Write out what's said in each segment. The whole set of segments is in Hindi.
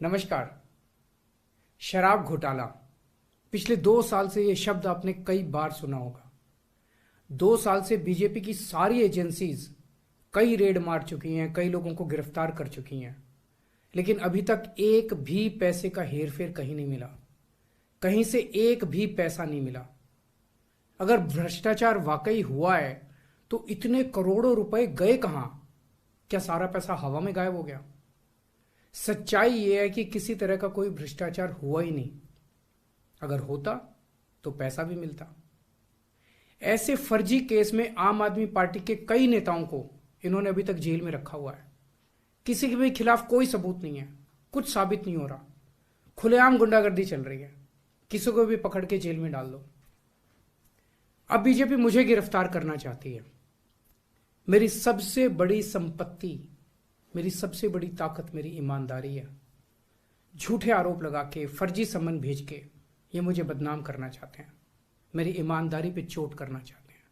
नमस्कार। शराब घोटाला, पिछले 2 साल से यह शब्द आपने कई बार सुना होगा। 2 साल से बीजेपी की सारी एजेंसीज कई रेड मार चुकी हैं, कई लोगों को गिरफ्तार कर चुकी हैं, लेकिन अभी तक एक भी पैसे का हेरफेर कहीं नहीं मिला, कहीं से एक भी पैसा नहीं मिला। अगर भ्रष्टाचार वाकई हुआ है तो इतने करोड़ों रुपए गए कहां? क्या सारा पैसा हवा में गायब हो गया? सच्चाई यह है कि किसी तरह का कोई भ्रष्टाचार हुआ ही नहीं। अगर होता तो पैसा भी मिलता। ऐसे फर्जी केस में आम आदमी पार्टी के कई नेताओं को इन्होंने अभी तक जेल में रखा हुआ है। किसी के भी खिलाफ कोई सबूत नहीं है, कुछ साबित नहीं हो रहा, खुलेआम गुंडागर्दी चल रही है, किसी को भी पकड़ के जेल में डाल दो। अब बीजेपी मुझे गिरफ्तार करना चाहती है। मेरी सबसे बड़ी संपत्ति, मेरी सबसे बड़ी ताकत मेरी ईमानदारी है। झूठे आरोप लगा के, फर्जी समन भेज के ये मुझे बदनाम करना चाहते हैं, मेरी ईमानदारी पे चोट करना चाहते हैं।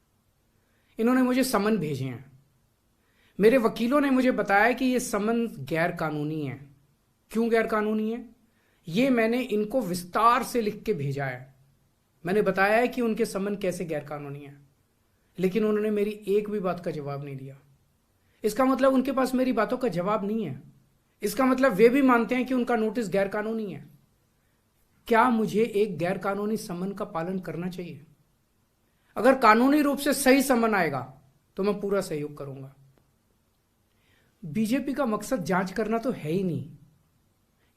इन्होंने मुझे समन भेजे हैं। मेरे वकीलों ने मुझे बताया कि ये समन गैर कानूनी है। क्यों गैर कानूनी है? ये मैंने इनको विस्तार से लिख के भेजा है। मैंने बताया है कि उनके समन कैसे गैर कानूनी है, लेकिन उन्होंने मेरी एक भी बात का जवाब नहीं दिया। इसका मतलब उनके पास मेरी बातों का जवाब नहीं है। इसका मतलब वे भी मानते हैं कि उनका नोटिस गैर कानूनी है। क्या मुझे एक गैर कानूनी समन का पालन करना चाहिए? अगर कानूनी रूप से सही समन आएगा तो मैं पूरा सहयोग करूंगा। बीजेपी का मकसद जांच करना तो है ही नहीं।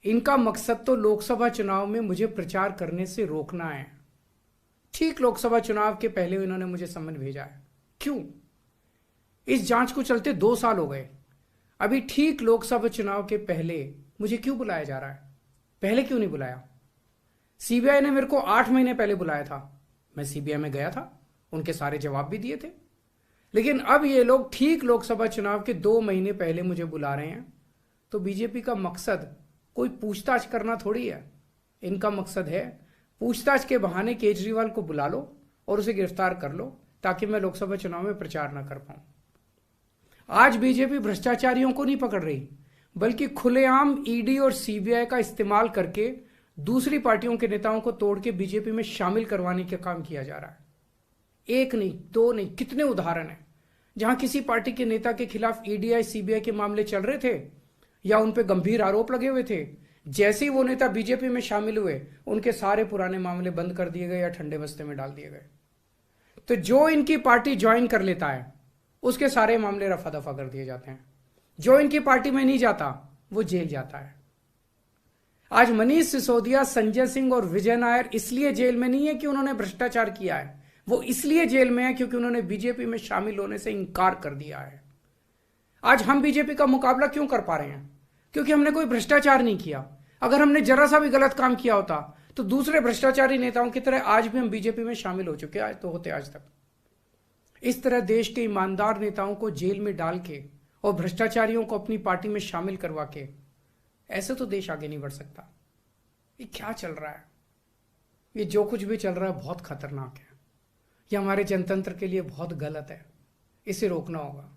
इनका मकसद तो लोकसभा चुनाव में मुझे प्रचार करने से रोकना है। ठीक लोकसभा चुनाव के पहले इन्होंने मुझे समन भेजा है। क्यों? इस जांच को चलते 2 साल हो गए। अभी ठीक लोकसभा चुनाव के पहले मुझे क्यों बुलाया जा रहा है? पहले क्यों नहीं बुलाया? सीबीआई ने मेरे को 8 महीने पहले बुलाया था। मैं सीबीआई में गया था, उनके सारे जवाब भी दिए थे। लेकिन अब ये लोग ठीक लोकसभा चुनाव के 2 महीने पहले मुझे बुला रहे हैं। तो बीजेपी का मकसद कोई पूछताछ करना थोड़ी है। इनका मकसद है पूछताछ के बहाने केजरीवाल को बुला लो और उसे गिरफ्तार कर लो, ताकि मैं लोकसभा चुनाव में प्रचार ना कर पाऊं। आज बीजेपी भ्रष्टाचारियों को नहीं पकड़ रही, बल्कि खुलेआम ईडी और सीबीआई का इस्तेमाल करके दूसरी पार्टियों के नेताओं को तोड़ के बीजेपी में शामिल करवाने का काम किया जा रहा है। एक नहीं, 2 नहीं, कितने उदाहरण हैं जहां किसी पार्टी के नेता के खिलाफ ईडी सीबीआई के मामले चल रहे थे या उन पर गंभीर आरोप लगे हुए थे। जैसे ही वो नेता बीजेपी में शामिल हुए, उनके सारे पुराने मामले बंद कर दिए गए या ठंडे बस्ते में डाल दिए गए। तो जो इनकी पार्टी ज्वाइन कर लेता है उसके सारे मामले रफा दफा कर दिए जाते हैं। जो इनकी पार्टी में नहीं जाता वो जेल जाता है। आज मनीष सिसोदिया, संजय सिंह और विजय नायर इसलिए जेल में नहीं है कि उन्होंने भ्रष्टाचार किया है, वो इसलिए जेल में है क्योंकि उन्होंने बीजेपी में शामिल होने से इंकार कर दिया है। आज हम बीजेपी का मुकाबला क्यों कर पा रहे हैं? क्योंकि हमने कोई भ्रष्टाचार नहीं किया। अगर हमने जरा सा भी गलत काम किया होता तो दूसरे भ्रष्टाचारी नेताओं की तरह आज भी हम बीजेपी में शामिल हो चुके आज तो होते आज तक। इस तरह देश के ईमानदार नेताओं को जेल में डाल के और भ्रष्टाचारियों को अपनी पार्टी में शामिल करवा के ऐसे तो देश आगे नहीं बढ़ सकता। ये क्या चल रहा है? ये जो कुछ भी चल रहा है बहुत खतरनाक है। ये हमारे जनतंत्र के लिए बहुत गलत है। इसे रोकना होगा।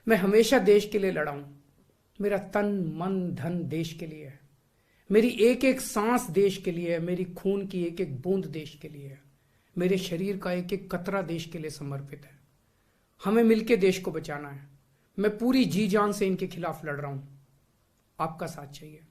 मैं हमेशा देश के लिए लड़ा हूं। मेरा तन मन धन देश के लिए है। मेरी एक एक सांस देश के लिए है। मेरी खून की एक एक बूंद देश के लिए है। मेरे शरीर का एक एक कतरा देश के लिए समर्पित है। हमें मिलकर देश को बचाना है। मैं पूरी जी जान से इनके खिलाफ लड़ रहा हूं। आपका साथ चाहिए।